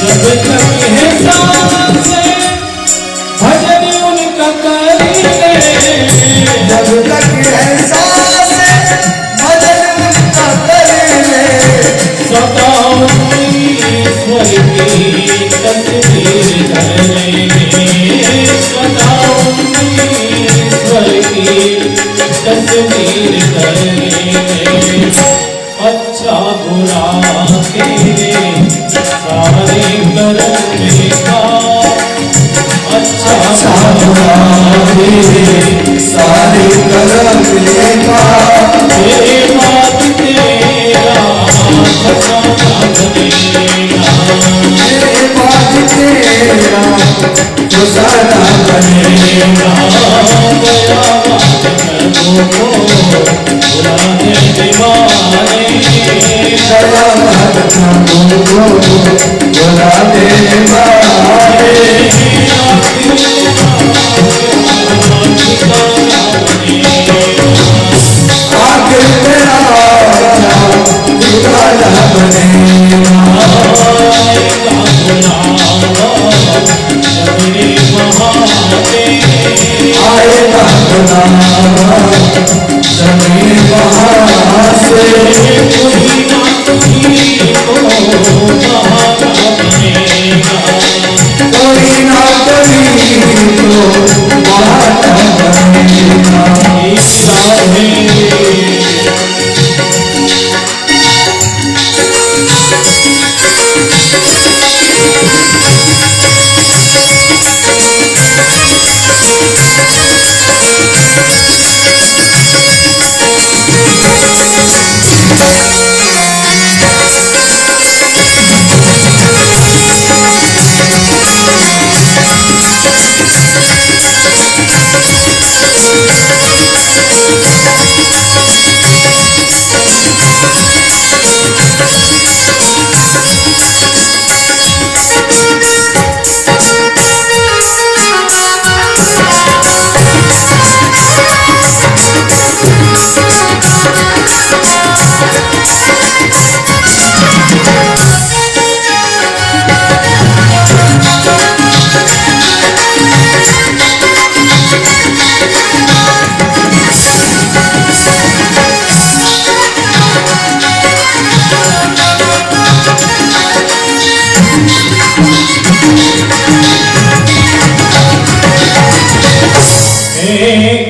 जब तक है सांसें भजन उनका करेंगे, जब तक है सांसें भजन उनका करेंगे, सदा ईश्वर की तस्वीर धरेंगे, सदा ईश्वर की तस्वीर धरेंगे। अच्छा बुरा के सारे कर्म देखा, अच्छा बुरा के सारे कर्म देखा, तेरे बाद तेरा खजाना बनेगा, तेरे बाद तेरा खजाना बनेगा। गया बात कर्मों को बुलाने दीवाने, गया बात कर्मों को बुलाने दीवाने। आखिर तेरा ठिकाना बनेगा, आएगा बुलावा जमीन वहाँ से, कोई ना कोई को बहाना बनेगा, कोई ना कोई तो बहाना बनेगा।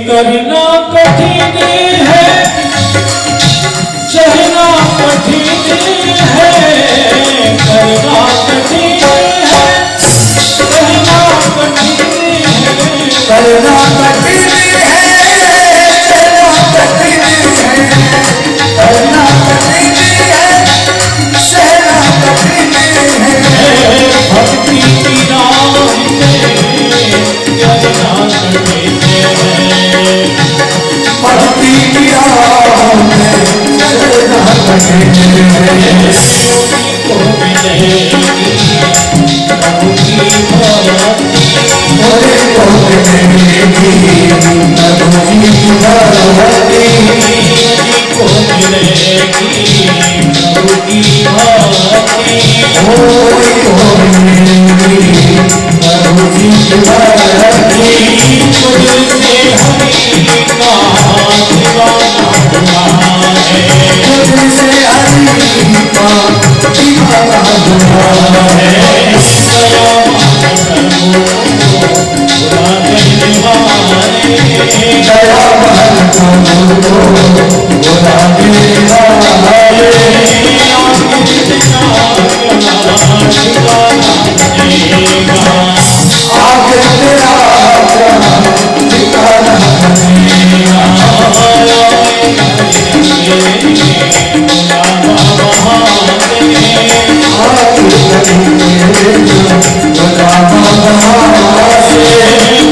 करना कठिन है, सहना कठिन है, करना कठिन है, सहना कठिन है, करना कठिन है, सहना कठिन है, करना कठिन है, सहना कठिन है। भक्ति की राह में चलना कठिन है, भक्ति की राह में चलना कठिन है। योगी को मिलेगी प्रभु की भक्ति, मोरे को मिलेगी प्रभु की भक्ति, योगी को मिलेगी प्रभु की भक्ति, मोरे को मिलेगी प्रभु की भक्ति। तुझसे हरि का दीवाना हुआ है, तुझसे हरि का दीवाना हुआ है। गया मान कर्मों को बुलाने दीवाने, गया मन कर्मों को बुलाने वाले, आखिर तेरा ठिकाना बनेगा, आगे तेरा ठिकाना बनेगा।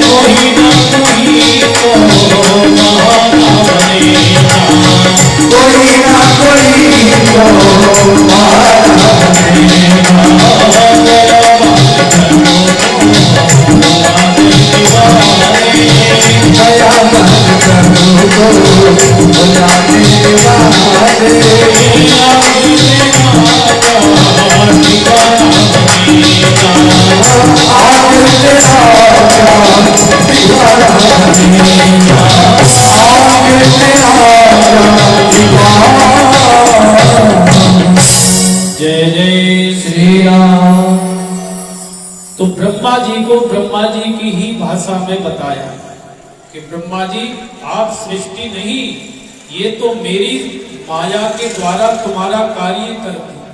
कोई ना कोई को बहाना बनेगा, जय जय श्री राम। तो ब्रह्मा जी को ब्रह्मा जी की ही भाषा में बताया कि ब्रह्मा जी आप सृष्टि नहीं, ये तो मेरी माया के द्वारा तुम्हारा कार्य करती है।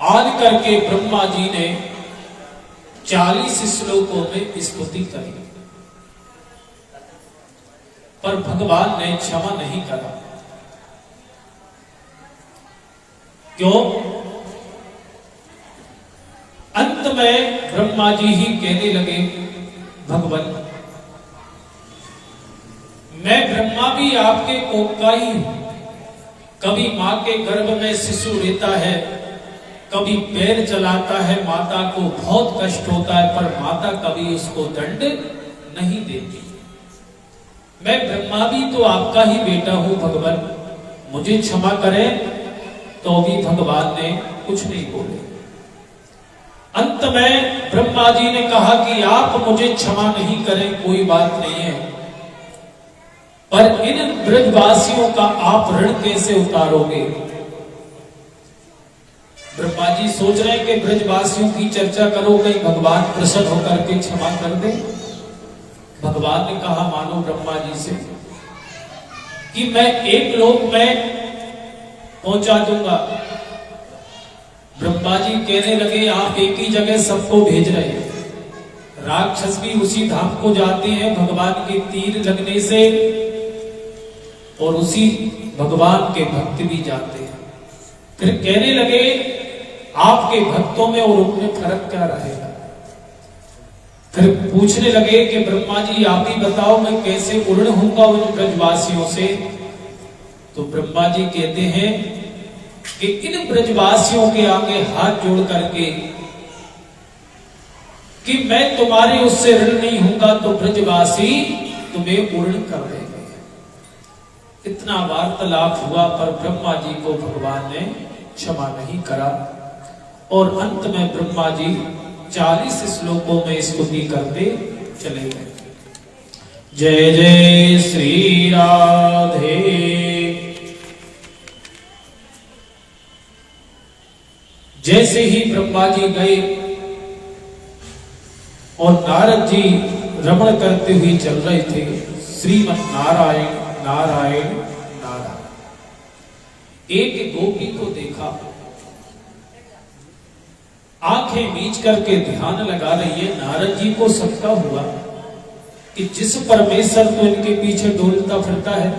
आज करके ब्रह्मा जी ने 40 श्लोकों में स्तुति करी, पर भगवान ने क्षमा नहीं करा। क्यों? अंत में ब्रह्मा जी ही कहने लगे, भगवान मैं ब्रह्मा भी आपके कोख का ही हूं। कभी मां के गर्भ में शिशु रहता है, कभी पैर चलाता है, माता को बहुत कष्ट होता है, पर माता कभी उसको दंड नहीं देती। मैं ब्रह्मा भी तो आपका ही बेटा हूं भगवान, मुझे क्षमा करें। तो भी भगवान ने कुछ नहीं बोले। अंत में ब्रह्मा जी ने कहा कि आप मुझे क्षमा नहीं करें कोई बात नहीं है, पर इन ब्रजवासियों का आप ऋण कैसे उतारोगे? ब्रह्मा जी सोच रहे हैं कि ब्रजवासियों की चर्चा करोगे, भगवान प्रसन्न होकर के क्षमा कर दे। भगवान ने कहा मानो ब्रह्मा जी से कि मैं एक लोक में पहुंचा दूंगा। ब्रह्मा जी कहने लगे आप एक ही जगह सबको भेज रहे हैं। राक्षस भी उसी धाम को जाते हैं भगवान के तीर लगने से, और उसी भगवान के भक्त भी जाते हैं। फिर कहने लगे आपके भक्तों में और उनमें फर्क क्या रहेगा? फिर पूछने लगे कि ब्रह्मा जी आप ही बताओ मैं कैसे उर्ण होऊंगा उन ब्रजवासियों से? तो ब्रह्मा जी कहते हैं कि इन ब्रजवासियों के आगे हाथ जोड़ करके कि मैं तुम्हारे उससे ऋण नहीं होऊंगा तो ब्रजवासी तुम्हें पूर्ण कर देंगे। इतना वार्तालाप हुआ, पर ब्रह्मा जी को भगवान ने क्षमा नहीं करा, और अंत में ब्रह्मा जी 40 श्लोकों में स्तुति करते चले गए। जय जय श्री राधे। जैसे ही ब्रह्मा जी गए और नारद जी रमण करते हुए चल रहे थे, श्रीमन नारायण नारायण नारायण। एक गोपी को देखा, आंखें मीच करके ध्यान लगा रही है। नारद जी को शंका हुआ कि जिस परमेश्वर तो इनके पीछे डोलता फिरता है,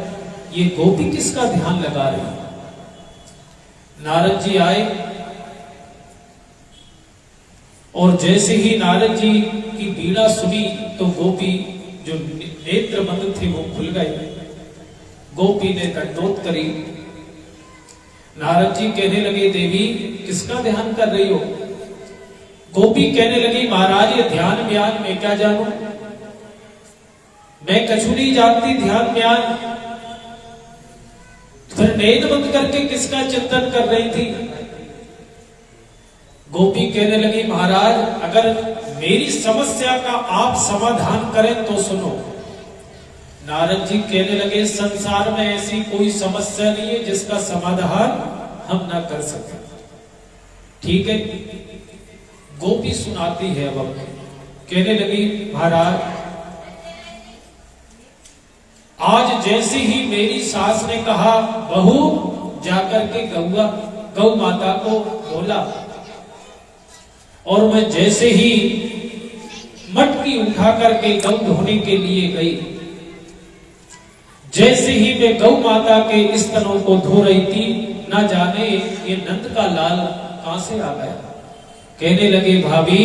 ये गोपी किसका ध्यान लगा रही है? नारद जी आए, और जैसे ही नारद जी की बीड़ा सुनी तो गोपी जो नेत्र बंद थे वो खुल गए। गोपी ने दंडोत करी। नारद जी कहने लगे देवी किसका ध्यान कर रही हो? गोपी कहने लगी महाराज ये ध्यान म्यान मैं क्या जानूं, मैं कछु नहीं जानती ध्यान म्यान। फिर नेत्र बंद करके किसका चिंतन कर रही थी? गोपी कहने लगी महाराज अगर मेरी समस्या का आप समाधान करें तो सुनो। नारद जी कहने लगे संसार में ऐसी कोई समस्या नहीं है जिसका समाधान हम ना कर सके। ठीक है, गोपी सुनाती है। अब कहने लगी महाराज आज जैसे ही मेरी सास ने कहा बहू जाकर के गौ माता को बोला, और मैं जैसे ही मटकी उठा करके गौ धोने के लिए गई, जैसे ही मैं गौ माता के स्तनों को धो रही थी, ना जाने ये नंद का लाल कहां से आ गया। कहने लगे भाभी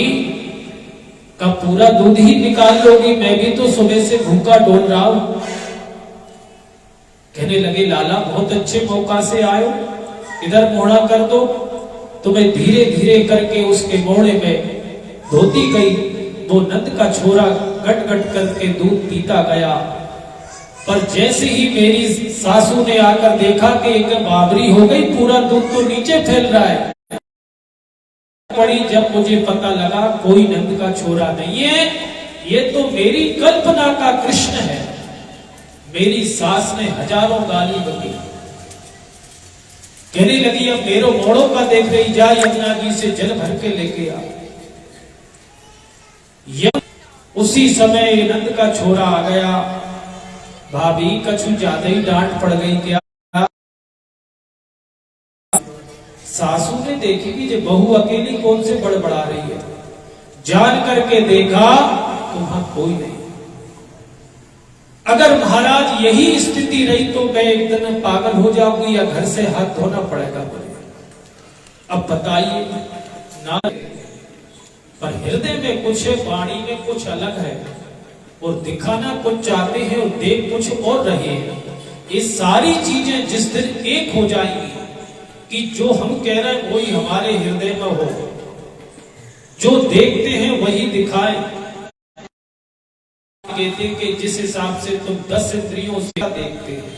का पूरा दूध ही निकाल लोगी, मैं भी तो सुबह से भूखा डोल रहा हूं। कहने लगे लाला बहुत अच्छे मौका से आयो, इधर मोड़ा कर दो। तो मैं धीरे धीरे करके उसके मोड़े में धोती गई। वो नंद का छोरा गट गट करके दूध पीता गया, पर जैसे ही मेरी सासू ने आकर देखा कि एक बाबरी हो गई, पूरा दूध तो नीचे फैल रहा है। पड़ी जब मुझे पता लगा कोई नंद का छोरा नहीं है, ये तो मेरी कल्पना का कृष्ण है। मेरी सास ने हजारों गाली बकी, कहने लगी अब मेरो मोड़ों का देख रही, जा यमुना जी से जल भर के लेके आ। उसी समय नंद का छोरा आ गया। भाभी कछु ज्यादा ही डांट पड़ गई क्या? सासू ने देखी कि जो बहू अकेली कौन से बड़बड़ा रही है, जान करके देखा तो वहां कोई नहीं। अगर महाराज यही स्थिति रही तो मैं एक दिन पागल हो जाऊंगी या घर से हाथ धोना पड़ेगा मुझे। अब बताइए ना, पर हृदय में कुछ है, वाणी में कुछ अलग है, और दिखाना कुछ चाहते हैं और देख कुछ और रहे हैं। ये सारी चीजें जिस दिन एक हो जाएंगी कि जो हम कह रहे हैं वही हमारे हृदय में हो, जो देखते हैं वही दिखाए। कहते कि जिस हिसाब से तुम 10 इंद्रियों से देखते हैं